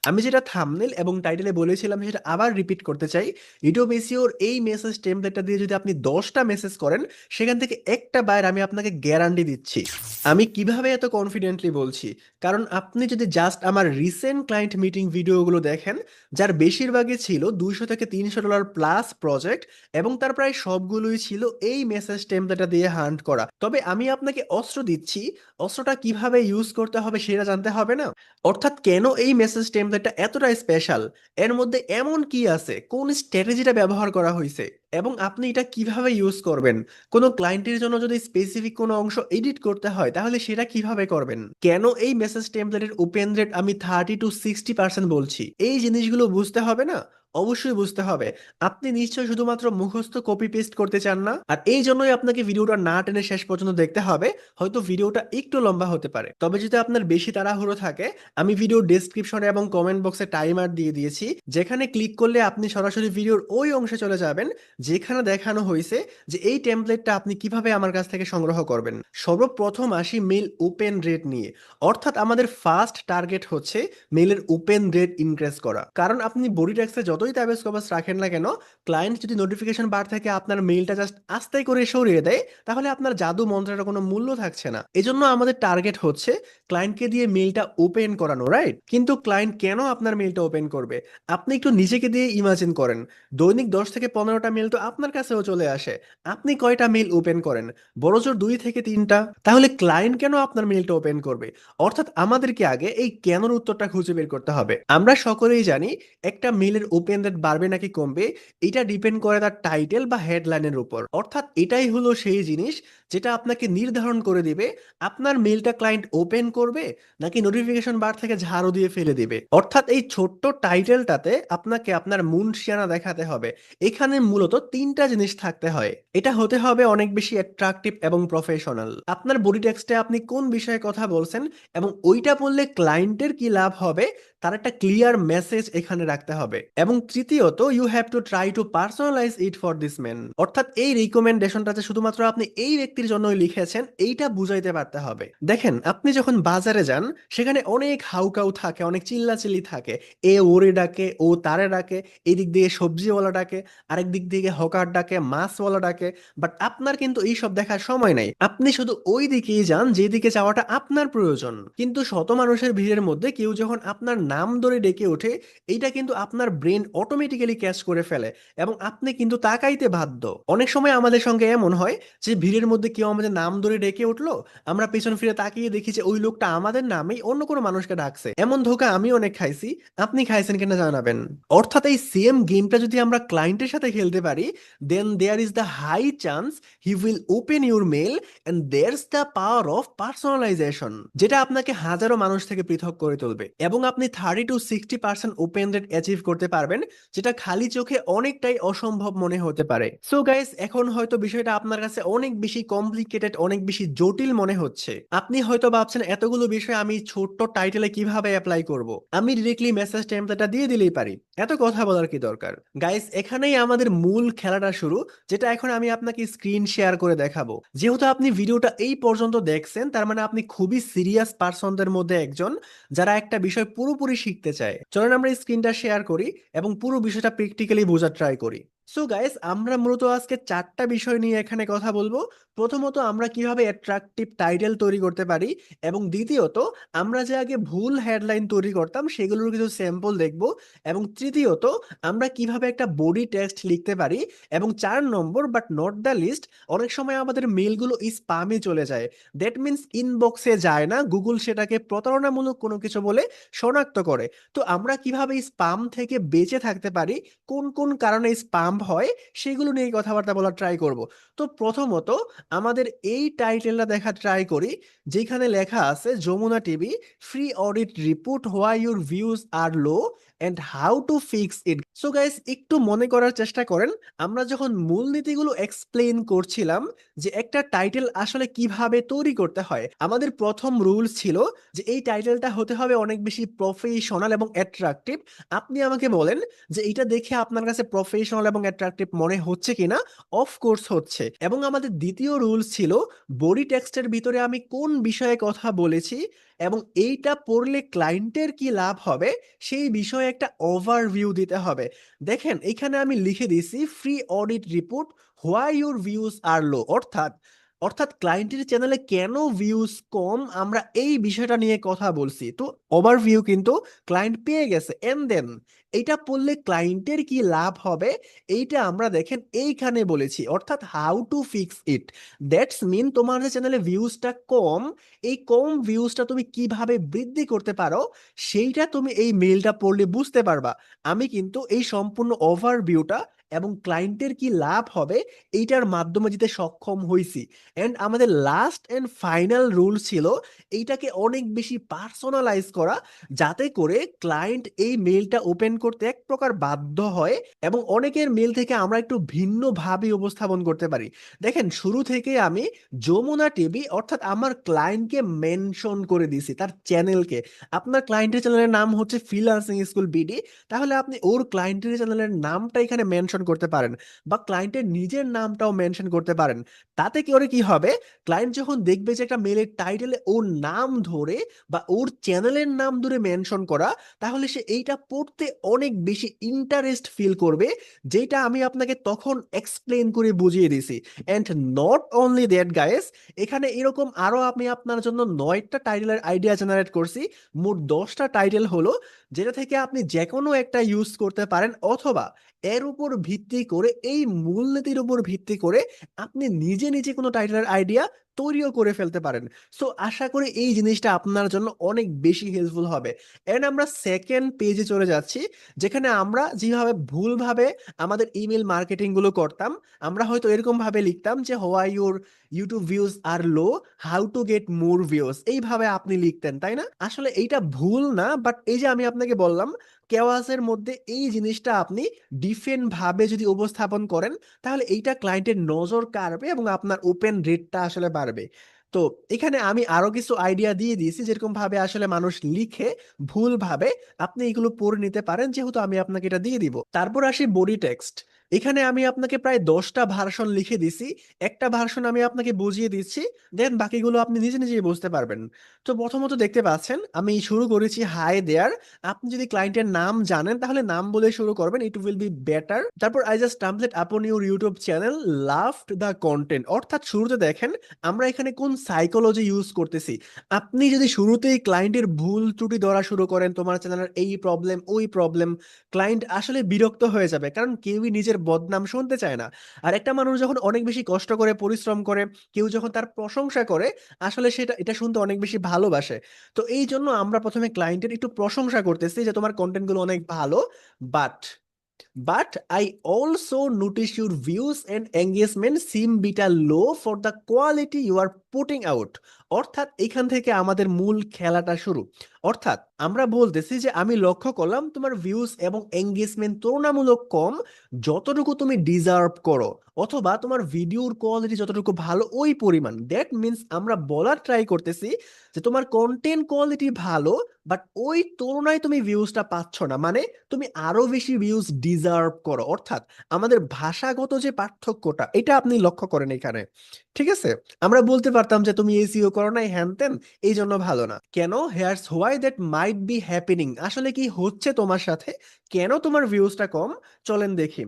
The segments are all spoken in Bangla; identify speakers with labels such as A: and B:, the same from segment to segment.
A: আমি যেটা থাম্বনেল এবং টাইটেলে বলেছিলাম সেটা আবার রিপিট করতে চাই। ইউটিউব এসইওর এই মেসেজ টেমপ্লেটটা দিয়ে যদি আপনি 10টা মেসেজ করেন, সেখান থেকে একটা বায়ার আমি আপনাকে গ্যারান্টি দিচ্ছি। আমি কিভাবে এত কনফিডেন্টলি বলছি? কারণ আপনি যদি জাস্ট আমার রিসেন্ট ক্লায়েন্ট মিটিং ভিডিওগুলো দেখেন, যার বেশিরভাগই ছিল $200 থেকে $300 প্লাস প্রজেক্ট, এবং তার প্রায় সবগুলোই ছিল এই মেসেজ টেমপ্লেটটা দিয়ে হান্ট করা। তবে আমি আপনাকে অস্ত্র দিচ্ছি, অস্ত্রটা কিভাবে ইউজ করতে হবে সেটা জানতে হবে না? অর্থাৎ কেন এই মেসেজ টেমপ্লেটটা এতটা স্পেশাল, এর মধ্যে এমন কি আছে, কোন স্ট্র্যাটেজিটা ব্যবহার করা হয়েছে, এবং আপনি এটা কিভাবে ইউজ করবেন? কোনো ক্লায়েন্টের জন্য যদি স্পেসিফিক কোনো অংশ এডিট করতে হয় তাহলে সেটা কিভাবে করবেন? কেন এই মেসেজ টেমপ্লেটের ওপেন রেট আমি 30 to 60% বলছি? এই জিনিসগুলো বুঝতে হবে না? অবশ্যই বুঝতে হবে। আপনি নিশ্চয়ই শুধুমাত্র মুখস্থ কপি পেস্ট করতে চান না, আর এই জন্যই আপনাকে ভিডিওটা না টেনে শেষ পর্যন্ত দেখতে হবে। হয়তো ভিডিওটা একটু লম্বা হতে পারে, তবে যদি আপনার বেশি তাড়াহুড়ো থাকে, আমি ভিডিও ডেসক্রিপশনে এবং কমেন্ট বক্সে টাইমার দিয়ে দিয়েছি, যেখানে ক্লিক করলে আপনি সরাসরি ভিডিওর ওই অংশে চলে যাবেন যেখানে দেখানো হয়েছে যে এই টেমপ্লেটটা আপনি কিভাবে আমার কাছ থেকে সংগ্রহ করবেন। সর্বপ্রথম আসি মেল ওপেন রেট নিয়ে। অর্থাৎ আমাদের ফার্স্ট টার্গেট হচ্ছে মেলের ওপেন রেট ইনক্রিজ করা। কারণ আপনি বডি ট্যাক্সে যতই তাবেজ কভাস রাখেন না কেন, ক্লায়েন্ট যদি নোটিফিকেশন বার থেকে আপনার মেইলটা জাস্ট আস্তে করে সরিয়ে দেয়, তাহলে আপনার জাদু মন্ত্রের কোনো মূল্য থাকছে না। এজন্য আমাদের টার্গেট হচ্ছে ক্লায়েন্টকে দিয়ে মেইলটা ওপেন করানো, রাইট? কিন্তু ক্লায়েন্ট কেন আপনার মেইলটা ওপেন করবে? আপনি একটু নিজেকে দিয়ে ইমাজিন করেন। দৈনিক 10 থেকে 15টা মেইল তো আপনার কাছেও চলে আসে। আপনি কয়টা মেইল ওপেন করেন? বড়জোর 2 থেকে 3টা। তাহলে ক্লায়েন্ট কেন আপনার মেইলটা ওপেন করবে? অর্থাৎ আমাদেরকে আগে এই কেনর উত্তরটা খুঁজে বের করতে হবে। আমরা সকলেই জানি একটা মেইলের ওপেন রেট বাড়বে নাকি কমবে, এটা ডিপেন্ড করে তার টাইটেল বা হেডলাইনের উপর। অর্থাৎ এটাই হলো সেই জিনিস যেটা আপনাকে নির্ধারণ করে দিবে আপনার মেইলটা ক্লায়েন্ট ওপেন করবে নাকি নোটিফিকেশন বার থেকে ঝাড়ু দিয়ে ফেলে দিবে। অর্থাৎ এই ছোট্ট টাইটেলটাতে আপনাকে আপনার মুনশিয়ানা দেখাতে হবে। এখানে মূলত 3টা জিনিস থাকতে হয়। এটা হতে হবে অনেক বেশি অ্যাট্রাকটিভ এবং প্রফেশনাল। আপনার বডি টেক্সটে আপনি কোন বিষয়ে কথা বলছেন এবং ওইটা বললে ক্লায়েন্টের কি লাভ হবে, তার একটা ক্লিয়ার মেসেজ এখানে রাখতে হবে। এবং তৃতীয়ত, you have to try to personalise it for this man. অর্থাৎ এই রিকমেন্ডেশনটা যে শুধুমাত্র আপনি এই ব্যক্তির জন্যই লিখেছেন এইটা বুঝাইতে পারতে হবে। দেখেন, আপনি যখন বাজারে যান সেখানে অনেক হাউকাউ থাকে, অনেক চিল্লাচিল্লি থাকে। এ ওরে ডাকে, ও তারে ডাকে, এই দিক দিয়ে সবজিওয়ালা ডাকে, আরেক দিক থেকে হকার ডাকে, মাছওয়ালা ডাকে। বাট আপনার কিন্তু এইসব দেখার সময় নাই। আপনি শুধু ওই দিকেই যান যেদিকে যাওয়াটা আপনার প্রয়োজন। কিন্তু শত মানুষের ভিড়ের মধ্যে কেউ যখন আপনার নাম ধরে ডেকে ওঠে, এইটা কিন্তু আপনার ব্রেন অটোমেটিক্যালি ক্যাচ করে ফেলে, এবং আপনি কিন্তু তাকাইতে বাধ্য। অনেক সময় আমাদের সঙ্গে এমন হয় যে ভিড়ের মধ্যে কেউ আমাদের নাম ধরে ডেকে উঠলো, আমরা পেছন ফিরে তাকিয়ে দেখি যে ওই লোকটা আমাদের নামেই অন্য কোনো মানুষকে ডাকছে। এমন ধোঁকা আমি অনেক খাইছি। আপনি খাইছেন কিনা জানাবেন। অর্থাৎ এই সেম গেমটা যদি আমরা ক্লায়েন্টের সাথে খেলতে পারি, then there is the high chance he will open your mail, and there's the power of personalisation, যেটা আপনাকে হাজারো মানুষ থেকে পৃথক করে তুলবে, এবং আপনি 30 to 60% ওপেন রেট অ্যাচিভ করতে পারবেন, যেটা খালি চোখে অনেকটাই অসম্ভব মনে হতে পারে। সো গাইস, এখন হয়তো বিষয়টা আপনার কাছে অনেক বেশি কমপ্লিকেটেড, অনেক বেশি জটিল মনে হচ্ছে। আপনি হয়তো ভাবছেন এতগুলো বিষয় আমি ছোট্ট টাইটেলে কিভাবে অ্যাপ্লাই করব, আমি ডিরেক্টলি মেসেজ টেমপ্লেটটা দিয়ে দিলেই পারি, এত কথা বলার কি দরকার? গাইস, এখানেই আমাদের মূল খেলাটা শুরু, যেটা এখন আমি আপনাকে স্ক্রিন শেয়ার করে দেখাবো। যেহেতু আপনি ভিডিওটা এই পর্যন্ত দেখছেন, তার মানে আপনি খুবই সিরিয়াস পার্সনদের মধ্যে একজন, যারা একটা বিষয় পুরোপুরি শিখতে চায়। চলেন আমরা স্ক্রিনটা শেয়ার করি এবং পুরো বিষয়টা প্র্যাকটিক্যালি বোঝার ট্রাই করি। সো গাইস, আমরা মূলত আজকে 4টা বিষয় নিয়ে এখানে কথা বলবো। প্রথমত, আমরা কিভাবে অ্যাট্রাকটিভ টাইটেল তৈরি করতে পারি, এবং দ্বিতীয়ত, আমরা যে আগে ভুল হেডলাইন তৈরি করতাম সেগুলোর কিছু স্যাম্পল দেখব, এবং তৃতীয়ত, আমরা কিভাবে একটা বডি টেক্সট লিখতে পারি, এবং 4 নম্বর বাট নট দ্য লিস্ট, অনেক সময় আমাদের মেলগুলো স্পামে চলে যায়। দ্যাট মিন্স ইনবক্সে যায় না, গুগল সেটাকে প্রতারণামূলক কোনো কিছু বলে শনাক্ত করে। তো আমরা কিভাবে স্পাম থেকে বেঁচে থাকতে পারি, কোন কোন কারণে স্পাম হয়, সেগুলো নিয়ে কথাবার্তা বলার ট্রাই করব। তো প্রথমত, আমাদের এই টাইটেলটা দেখা ট্রাই করি, যেখানে লেখা আছে Jamuna TV free audit report, why your views are low and how to fix it. So guys, একটু মনে করার চেষ্টা করেন, আমরা যখন মূলনীতিগুলো এক্সপ্লেইন করছিলাম যে একটা টাইটেল আসলে কিভাবে তৈরি করতে হয়, আমাদের প্রথম রুলস ছিল যে এই টাইটেলটা হতে হবে অনেক বেশি প্রফেশনাল এবং অ্যাট্রাকটিভ। আপনি আমাকে বলেন যে এটা দেখে আপনার কাছে প্রফেশনাল এবং অ্যাট্রাকটিভ মনে হচ্ছে কিনা। অফ কোর্স হচ্ছে। এবং আমাদের দ্বিতীয় রুলস ছিল বডি টেক্সটের ভিতরে আমি কোন বিষয়ে কথা বলেছি এবং এইটা পড়লে ক্লায়েন্টের কি লাভ হবে সেই বিষয়ে একটা ওভারভিউ দিতে হবে। দেখেন এখানে আমি লিখে দিয়েছি free audit report why your views are low, অর্থাৎ অর্থাৎ ক্লায়েন্টের চ্যানেলে কেন ভিউজ কম আমরা এই বিষয়টা নিয়ে কথা বলছি। তো ওভারভিউ কিন্তু ক্লায়েন্ট পেয়ে গেছে, এন্ড দেন এইটা পড়লে ক্লায়েন্টের কি লাভ হবে এইটা আমরা দেখেন এইখানে বলেছি, অর্থাৎ how to fix it. That's mean তোমার যে চ্যানেলে ভিউজটা কম, এই কম ভিউজটা তুমি কিভাবে বৃদ্ধি করতে পারো সেইটা তুমি এই মেইলটা পড়লে বুঝতে পারবা। আমি কিন্তু এই সম্পূর্ণ ওভারভিউটা এবং ক্লায়েন্টের কি লাভ হবে এইটার মাধ্যমে দিতে সক্ষম হয়েছি। এন্ড আমাদের লাস্ট এন্ড ফাইনাল রুল ছিল এইটাকে অনেক বেশি পার্সোনালাইজ করা, যাতে করে ক্লায়েন্ট এই মেইলটা ওপেন করতে এক প্রকার বাধ্য হয় এবং অনেকের মেইল থেকে আমরা একটু ভিন্নভাবে উপস্থাপন করতে পারি। দেখেন শুরু থেকে আমি যমুনা টিভি অর্থাৎ আমার ক্লায়েন্টকে মেনশন করে দিয়েছি, তার চ্যানেলকে। আপনার ক্লায়েন্টের চ্যানেলের নাম হচ্ছে ফ্রিল্যান্সিং স্কুল বিডি, তাহলে আপনি ওর ক্লায়েন্টের চ্যানেলের নামটা এখানে মেনশন করতে পারেন বা ক্লায়েন্টের নিজের নামটাও মেনশন করতে পারেন। তাতে করে কি হবে, ক্লায়েন্ট যখন দেখবে যে একটা মেলের টাইটেলে ওর নাম ধরে বা ওর চ্যানেলের নাম ধরে মেনশন করা, তাহলে সে এইটা পড়তে অনেক বেশি ইন্টারেস্ট ফিল করবে, যেটা আমি আপনাকে তখন এক্সপ্লেন করে বুঝিয়ে দিছি। And not only that guys, এখানে এরকম আরো আমি আপনার জন্য 9টা টাইটেলের আইডিয়া জেনারেট করছি। মোট 10টা টাইটেল হলো যেটা থেকে আপনি যে কোনো একটা ইউজ করতে পারেন, অথবা এর উপর ভিত্তি করে এই মূলনীতির উপর ভিত্তি করে আপনি নিজে নিজে কোনো টাইটেলের আইডিয়া তৈরিও করে ফেলতে পারেন। সো আশা করি এই জিনিসটা আপনার জন্য অনেক বেশি হেল্পফুল হবে। এন্ড আমরা সেকেন্ড পেজে চলে যাচ্ছি, যেখানে আমরা যেভাবে ভুলভাবে আমাদের ইমেল মার্কেটিং গুলো করতাম। আমরা হয়তো এরকম ভাবে লিখতাম যে why your YouTube views are low, how to get more views, এইভাবে আপনি লিখতেন, তাই না? আসলে এইটা ভুল না, বাট এই যে আমি আপনাকে বললাম কেওয়াসের মধ্যে এই জিনিসটা আপনি ডিফারেন্ট ভাবে যদি উপস্থাপন করেন, তাহলে এইটা ক্লায়েন্টের নজর কাড়বে এবং আপনার ওপেন রেটটা আসলে বাড়বে। তো এখানে আমি আরো কিছু আইডিয়া দিয়ে দিয়েছি যেরকম ভাবে আসলে মানুষ লিখে ভুল ভাবে, আপনি এগুলো পড়ে নিতে পারেন, যেহেতু আমি আপনাকে এটা দিয়ে দিব। তারপর আসি বডি টেক্সট। এখানে আমি আপনাকে প্রায় 10টা ভার্সন লিখে দিছি, একটা ভার্সন আমি আপনাকে বুঝিয়ে দিচ্ছি, দেন বাকিগুলো আপনি নিজে নিজেই বুঝতে পারবেন। তো প্রথমত দেখতে পাচ্ছেন আমি শুরু করেছি হাই দেয়ার। আপনি যদি ক্লায়েন্টের নাম জানেন তাহলে নাম বলে শুরু করবেন, ইট উইল বি বেটার। তারপর I just template upon your YouTube channel, loved the content, অর্থাৎ শুরুতে দেখেন আমরা এখানে কোন সাইকোলজি ইউজ করতেছি। আপনি যদি শুরুতেই ক্লায়েন্টের ভুল ত্রুটি ধরা শুরু করেন, তোমার চ্যানেলের এই প্রবলেম ওই প্রবলেম, ক্লায়েন্ট আসলে বিরক্ত হয়ে যাবে, কারণ কেউই নিজের বদনাম শুনতে চায় না। আর একটা মানুষ যখন অনেক বেশি কষ্ট করে পরিশ্রম করে, কেউ যখন তার প্রশংসা করে, আসলে সেটা এটা শুনতে অনেক বেশি ভালোবাসে। তো এই জন্য আমরা প্রথমে ক্লায়েন্টের একটু প্রশংসা করতেছি যে তোমার কন্টেন্ট গুলো অনেক ভালো, but I also notice your views and engagement seem bit low for the quality you are putting out. অর্থাৎ এখান থেকে আমাদের মূল খেলাটা শুরু। অর্থাৎ আমরা বলতেছি যে আমি লক্ষ্য করলাম তোমার ভিউজ এবং এঙ্গেজমেন্ট তুলনামূলক কম যতটুকু তুমি ডিজার্ভ করো, অথবা তোমার ভিডিওর কোয়ালিটি যতটুকু ভালো ওই পরিমাণ। দ্যাট মিন্স আমরা বলার ট্রাই করতেছি যে তোমার কন্টেন্ট কোয়ালিটি ভালো, বাট ওই তুলনায় তুমি ভিউজটা পাচ্ছ না, মানে তুমি আরো বেশি ভিউজ ডিজার্ভ করো। অর্থাৎ আমাদের ভাষাগত যে পার্থক্যটা এটা আপনি লক্ষ্য করেন এখানে। ঠিক আছে, আমরা বলতে পারতাম যে তুমি এসইও করো নাই হ্যান তেন, এই জন্য ভালো না। কেন? Here's why that might be happening, আসলে কি হচ্ছে তোমার সাথে, কেন তোমার ভিউজটা কম, চলেন দেখি।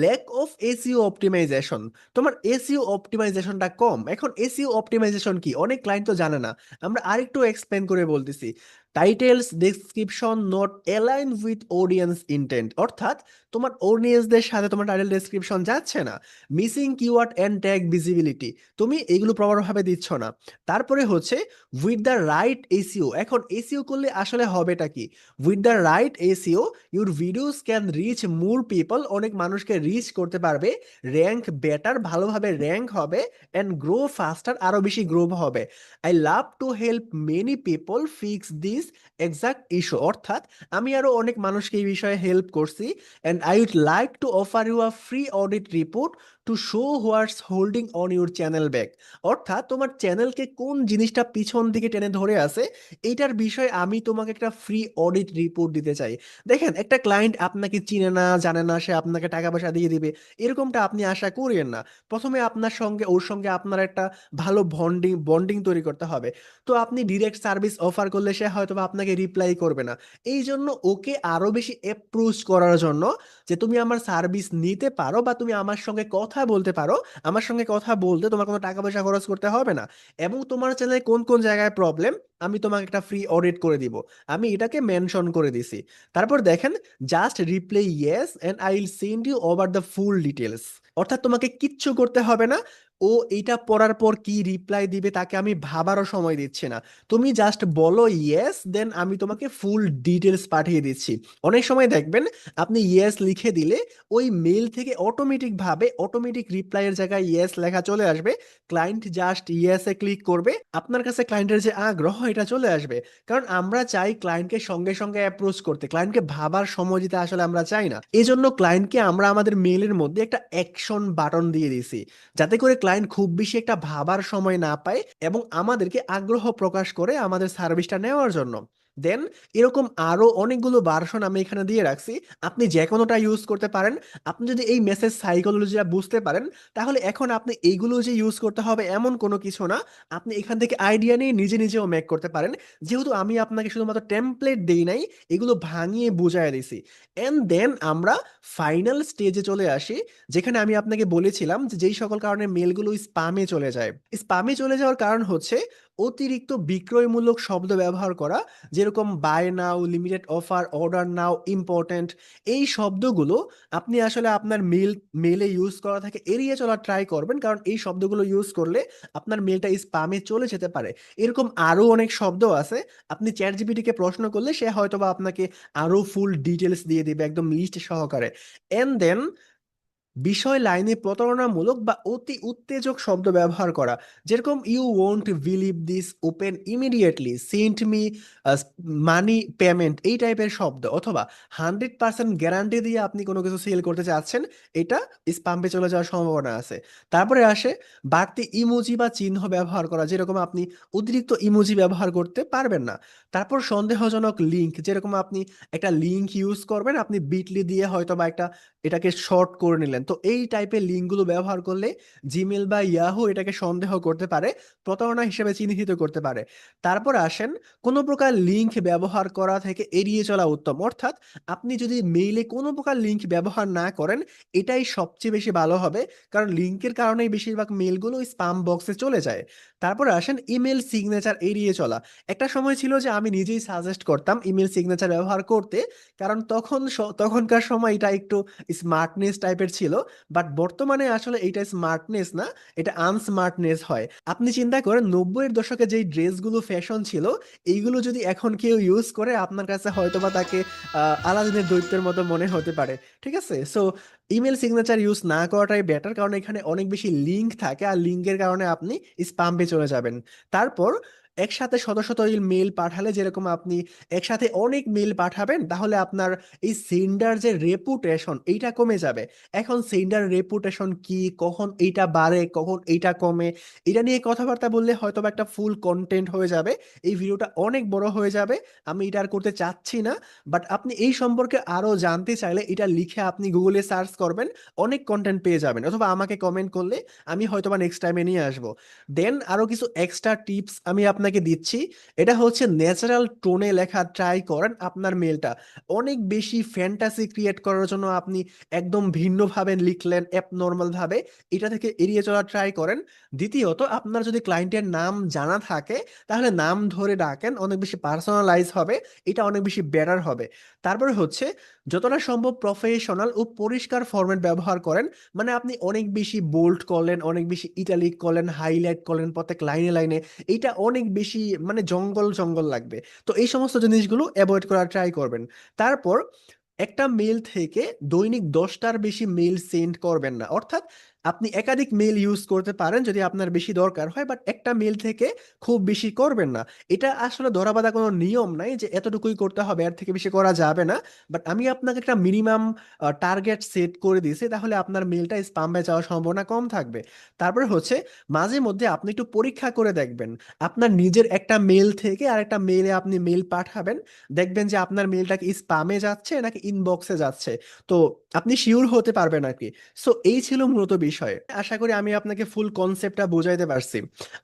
A: ল্যাক অফ এসইও অপটিমাইজেশন, তোমার এসইও অপটিমাইজেশনটা কম। এখন এসইও অপটিমাইজেশন কি অনেক ক্লায়েন্ট তো জানে না, আমরা আরেকটু এক্সপ্লেন করে বলতেছি। Titles description not align with audience intent, অর্থাৎ তোমার অডিয়েন্সদের সাথে তোমার টাইটেল ডেসক্রিপশন যাচ্ছে না। Missing keyword and tag visibility, তুমি এগুলো প্রপারভাবে দিচ্ছ না। তারপরে হচ্ছে উইথ দ্য রাইট এসইও, এখন এসইও করলে আসলে হবেটা কি? With the right SEO your videos can reach more people, অনেক মানুষকে রিচ করতে পারবে, র্যাঙ্ক বেটার, ভালোভাবে র্যাঙ্ক হবে, অ্যান্ড গ্রো ফাস্টার, আরো বেশি গ্রো হবে। I love to help many people fix this this exact issue, অর্থাৎ আমি আরো অনেক মানুষকে এই বিষয়ে হেল্প করছি, and I would like to offer you a free audit report to show what's holding on your channel back. অর্থাৎ তোমার চ্যানেলকে কোন জিনিসটা পিছন দিকে টেনে ধরে আছে এইটার বিষয়ে আমি তোমাকে একটা ফ্রি অডিট রিপোর্ট দিতে চাই। দেখেন, একটা ক্লায়েন্ট আপনাকে চিনে না, জানে না, সে আপনাকে টাকা পয়সা দিয়ে দিবে এরকমটা আপনি আশা করিয়েন না। প্রথমে আপনার সঙ্গে ওর সঙ্গে আপনার একটা ভালো বন্ডিং বন্ডিং তৈরি করতে হবে। তো আপনি ডিরেক্ট সার্ভিস অফার করলে সে হয়তো বা আপনাকে রিপ্লাই করবে না। এই জন্য ওকে আরো বেশি অ্যাপ্রোচ করার জন্য যে তুমি আমার সার্ভিস নিতে পারো বা তুমি আমার সঙ্গে কথা বলতে পারো, আমার সঙ্গে কথা বলতে তোমার কোনো টাকা পয়সা খরচ করতে হবে না, এবং তোমার চ্যানেলে কোন কোন জায়গায় প্রবলেম আমি তোমাকে একটা ফ্রি অডিট করে দিব, আমি এটাকে মেনশন করে দিছি। তারপর দেখেন, just reply yes and I will send you over the full details. অর্থাৎ তোমাকে কিচ্ছু করতে হবে না, ও এইটা পড়ার পর কি রিপ্লাই দিবে তাকে আমি ভাবারও সময় দিচ্ছি না। তুমি জাস্ট বলো ইয়েস, দেন আমি তোমাকে ফুল ডিটেলস পাঠিয়ে দিচ্ছি। অনেক সময় দেখবেন আপনি ইয়েস লিখে দিলে ওই মেল থেকে অটোমেটিক ভাবে অটোমেটিক রিপ্লাইয়ের জায়গায় ইয়েস লেখা চলে আসবে। ক্লায়েন্ট জাস্ট ইয়েসে ক্লিক করবে, আপনার কাছে ক্লায়েন্টের যে আগ্রহ এটা চলে আসবে। কারণ আমরা চাই ক্লায়েন্টকে সঙ্গে সঙ্গে অ্যাপ্রোচ করতে, ক্লায়েন্টকে ভাবার সময় দিতে আসলে আমরা চাই না। এই জন্য ক্লায়েন্টকে আমরা আমাদের মেলের মধ্যে একটা অ্যাকশন বাটন দিয়ে দিছি, যাতে করে ক্লায়েন্ট খুব বেশি একটা ভাবার সময় না পায় এবং আমাদেরকে আগ্রহ প্রকাশ করে আমাদের সার্ভিসটা নেওয়ার জন্য। দেন এরকম আরো অনেকগুলো ভার্সন আমি এখানে দিয়ে রাখছি, আপনি যে কোনোটা ইউজ করতে পারেন। আপনি যদি এই মেসেজ সাইকোলজিটা বুঝতে পারেন, তাহলে এখন আপনি এইগুলো যে ইউজ করতে হবে এমন কোনো কিছু না, আপনি এখান থেকে আইডিয়া নিয়ে নিজে নিজেও মেক করতে পারেন। যেহেতু আমি আপনাকে শুধুমাত্র টেমপ্লেট দেই নাই, এগুলো ভাঙিয়ে বুঝাই দিছি। এন্ড দেন আমরা ফাইনাল স্টেজে চলে আসি, যেখানে আমি আপনাকে বলেছিলাম যে যেই সকল কারণে মেলগুলো স্পামে চলে যায়। স্পামে চলে যাওয়ার কারণ হচ্ছে অতিরিক্ত বিক্রয়মূলক শব্দ ব্যবহার করা, যেরকম buy now, limited offer, order now, important. এই শব্দগুলো আপনি আসলে আপনার মেলে ইউজ করা থেকে এড়িয়ে চলার ট্রাই করবেন, কারণ এই শব্দগুলো ইউজ করলে আপনার মেলটা স্পামে চলে যেতে পারে। এরকম আরো অনেক শব্দ আছে, আপনি চ্যাট জিপিটিকে প্রশ্ন করলে সে হয়তোবা আপনাকে আরো ফুল ডিটেলস দিয়ে দিবে একদম লিস্ট সহকারে। এন্ড দেন বিষয় লাইনে প্রতারণামূলক বা অতি উত্তেজক শব্দ ব্যবহার করা, যেরকম you won't believe this, open immediately, send me money payment, এই টাইপের শব্দ, অথবা 100% গ্যারান্টি দিয়ে আপনি কোনো কিছু সেল করতে চাচ্ছেন, এটা স্পামে চলে যাওয়ার সম্ভাবনা আছে। তারপরে আসে বাড়তি ইমোজি বা চিহ্ন ব্যবহার করা, যেরকম আপনি অতিরিক্ত ইমোজি ব্যবহার করতে পারবেন না। তারপর সন্দেহজনক লিঙ্ক, যেরকম আপনি একটা লিঙ্ক ইউজ করবেন, আপনি বিটলি দিয়ে হয়তো বা একটা এটাকে শর্ট করে নিলেন, তো এই টাইপের লিঙ্কগুলো ব্যবহার করলে জিমেল বা ইয়াহু এটাকে সন্দেহ করতে পারে, প্রতারণা হিসেবে চিহ্নিত করতে পারে। তারপর আসেন, কোনো প্রকার লিঙ্ক ব্যবহার করা থেকে এড়িয়ে চলা উত্তম, অর্থাৎ আপনি যদি মেইলে কোনো প্রকার লিঙ্ক ব্যবহার না করেন এটাই সবচেয়ে বেশি ভালো হবে, কারণ লিঙ্কের কারণেই বেশিরভাগ মেলগুলো স্পাম বক্সে চলে যায়। তারপর আসেন ইমেল সিগনেচার এড়িয়ে চলা। একটা সময় ছিল যে আমি নিজেই সাজেস্ট করতাম ইমেল সিগনেচার ব্যবহার করতে, কারণ তখনকার সময় এটা একটু স্মার্টনেস টাইপের ছিল। বাট বর্তমানে আসলে এটা স্মার্টনেস না, এটা আনস্মার্টনেস হয়। আপনি চিন্তা করেন 90-এর দশকে যেই ড্রেসগুলো ফ্যাশন ছিল, এইগুলো যদি এখন কেউ ইউজ করে আপনার কাছে হয়তোবা তাকে আলাদিনের দৈত্যের মতো মনে হতে পারে। ঠিক আছে, সো ইমেল সিগনেচার ইউজ না করাটাই বেটার, কারণ এখানে অনেক বেশি লিঙ্ক থাকে আর লিঙ্কের কারণে আপনি স্পামে চলে যাবেন। তারপর একসাথে শত শত মেল পাঠালে, যেরকম আপনি একসাথে অনেক মেল পাঠাবেন, তাহলে আপনার এই সেন্ডার যে রেপুটেশন এইটা কমে যাবে। এখন সেন্ডার রেপুটেশন কি, কখন এইটা বাড়ে, কখন এইটা কমে, এটা নিয়ে কথাবার্তা বললে হয়তো বা একটা ফুল কন্টেন্ট হয়ে যাবে, এই ভিডিওটা অনেক বড় হয়ে যাবে, আমি এটা আর করতে চাচ্ছি না। বাট আপনি এই সম্পর্কে আরো জানতে চাইলে এটা লিখে আপনি গুগলে সার্চ করবেন, অনেক কন্টেন্ট পেয়ে যাবেন, অথবা আমাকে কমেন্ট করলে আমি হয়তোবা নেক্সট টাইমে নিয়ে আসবো। দেন আরো কিছু এক্সট্রা টিপস আমি আপনাকে দিচ্ছি, এটা হচ্ছে ন্যাচারাল টোনে লেখা ট্রাই করেন আপনার মেলটা। অনেক বেশি ফ্যান্টাসি ক্রিয়েট করার জন্য আপনি একদম ভিন্নভাবে লিখলেন অ্যাবনর্মাল ভাবে, এটা থেকে এড়িয়ে চলা ট্রাই করেন। দ্বিতীয়ত, আপনার যদি ক্লায়েন্টের নাম জানা থাকে তাহলে নাম ধরে ডাকেন, অনেক বেশি পার্সোনালাইজ হবে, এটা অনেক বেশি বেটার হবে। তারপরে হচ্ছে যতটা সম্ভব প্রফেশনাল ও পরিষ্কার ফরম্যাট ব্যবহার করেন, মানে আপনি অনেক বেশি বোল্ড করলেন, অনেক বেশি ইটালিক করলেন, হাইলাইট করলেন প্রত্যেক লাইনে লাইনে, এইটা অনেক বেশি মানে জঙ্গল জঙ্গল লাগবে। তো এই সমস্ত জিনিসগুলো অ্যাভয়েড করার ট্রাই করবেন। তারপর একটা মেল থেকে দৈনিক 10টার বেশি মেল সেন্ড করবেন না, অর্থাৎ আপনি একাধিক মেইল ইউজ করতে পারেন যদি আপনার বেশি দরকার হয়, বাট একটা মেইল থেকে খুব বেশি করবেন না। এটা আসলে ধরাবাঁধা কোনো নিয়ম নাই যে এতটুকুই করতে হবে, এর থেকে বেশি করা যাবে না। বাট আমি আপনাকে একটা মিনিমাম টার্গেট সেট করে দিয়েছি, তাহলে আপনার মেইলটা স্পামে যাওয়ার সম্ভাবনা কম থাকবে। তারপরে হচ্ছে মাঝে মধ্যে আপনি একটু পরীক্ষা করে দেখবেন, আপনার নিজের একটা মেইল থেকে আরেকটা মেইলে আপনি মেইল পাঠাবেন, দেখবেন যে আপনার মেইলটা কি স্পামে যাচ্ছে নাকি ইনবক্সে যাচ্ছে। তো আপনি শিওর হতে পারবেন আর কি। সো এই ছিল মূলত বিষয়। আশা করি আমি আপনাকে ফুল কনসেপ্টটা বুঝাইতে পারছি।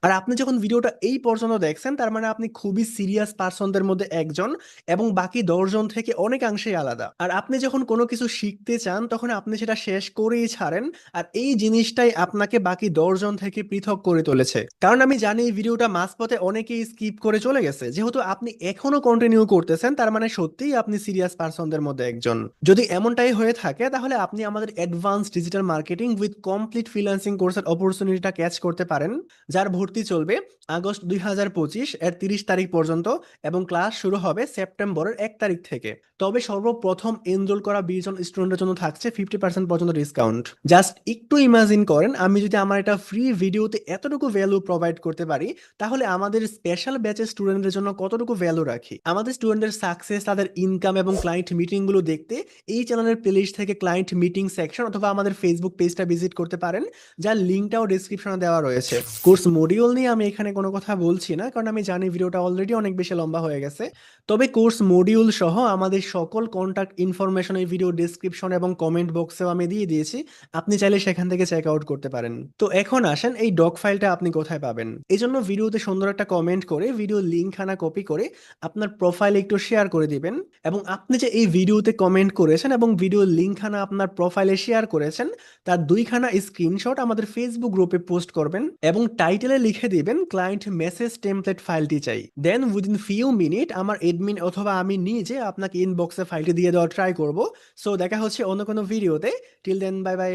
A: আর আপনি যখন ভিডিওটা এই পর্যন্ত দেখছেন, তার মানে আপনি খুবই সিরিয়াস পার্সনদের মধ্যে একজন, এবং বাকি 10 জন থেকে অনেকাংশেই আলাদা। আর আপনি যখন কোনো কিছু শিখতে চান তখন আপনি সেটা শেষ করেই ছাড়েন। আর এই জিনিসটাই আপনাকে বাকি 10 জন থেকে পৃথক করে তুলেছে। কারণ আমি জানি এই ভিডিওটা মাঝপথে অনেকেই স্কিপ করে চলে গেছে। যেহেতু আপনি এখনো কন্টিনিউ করতেছেন, তার মানে সত্যিই আপনি সিরিয়াস পার্সনদের মধ্যে একজন। যদি এমনটাই হয়ে থাকে তাহলে আপনি আমাদের advance digital marketing with complete freelancing কোর্সের অপরচুনিটিটা ক্যাচ করতে পারেন, যার ভর্তি চলবে আগস্ট 2025 এর 30 তারিখ পর্যন্ত, এবং ক্লাস শুরু হবে সেপ্টেম্বরের 1 তারিখ থেকে। তবে সর্বপ্রথম এনরোল করা 20 জন স্টুডেন্টের জন্য থাকছে 50% পর্যন্ত ডিসকাউন্ট। জাস্ট একটু ইমাজিন করেন, আমি যদি আমার এটা ফ্রি ভিডিওতে এতটুকু ভ্যালু প্রোভাইড করতে পারি, তাহলে আমাদের স্পেশাল ব্যাচের স্টুডেন্টদের জন্য কতটুকু ভ্যালু রাখি। আমাদের স্টুডেন্টদের সাকসেস, তাদের ইনকাম এবং ক্লায়েন্ট মিটিং গুলো দেখতে এই চ্যানেলের প্লেলিস্ট থেকে ক্লায়েন্ট মিটিং সেকশন অথবা আমাদের ফেসবুক পেজটা ভিজিট করতে পারেন, যার লিঙ্কটাও ডেসক্রিপশনে দেওয়া রয়েছে। কোর্স মডিউল নিয়ে আমি এখানে কোনো কথা বলছি না, কারণ আমি জানি ভিডিওটা অলরেডি অনেক বেশি লম্বা হয়ে গেছে। তবে কোর্স মডিউল সহ আমাদের সকল কন্টাক্ট ইনফরমেশন এই ভিডিও ডেসক্রিপশন এবং কমেন্ট বক্সেও আমি দিয়ে দিয়েছি, আপনি চাইলে সেখান থেকে চেক আউট করতে পারেন। তো এখন আসেন, এই ডক ফাইলটা আপনি কোথায় পাবেন। এই জন্য ভিডিওতে সুন্দর একটা কমেন্ট করে ভিডিও লিঙ্ক খানা কপি করে আপনার প্রোফাইলে একটু শেয়ার করে দিবেন, এবং আপনি যে এই ভিডিওতে কমেন্ট করেছেন এবং ভিডিও লিঙ্ক খানা আপনার প্রোফাইলে শেয়ার করেছেন, তার 2খানা স্ক্রিনশট আমাদের ফেসবুক গ্রুপে পোস্ট করবেন এবং টাইটেলে লিখে দিবেন ক্লায়েন্ট মেসেজ টেমপ্লেট ফাইলটি চাই। দেন উইদিন ফিউ মিনিট আমার এডমিন অথবা আমি নিজে আপনাকে ইনবক্সে ফাইলটি দিয়ে দেওয়ার ট্রাই করব। সো দেখা হচ্ছে অন্য কোনো ভিডিওতে। Till then, bye by.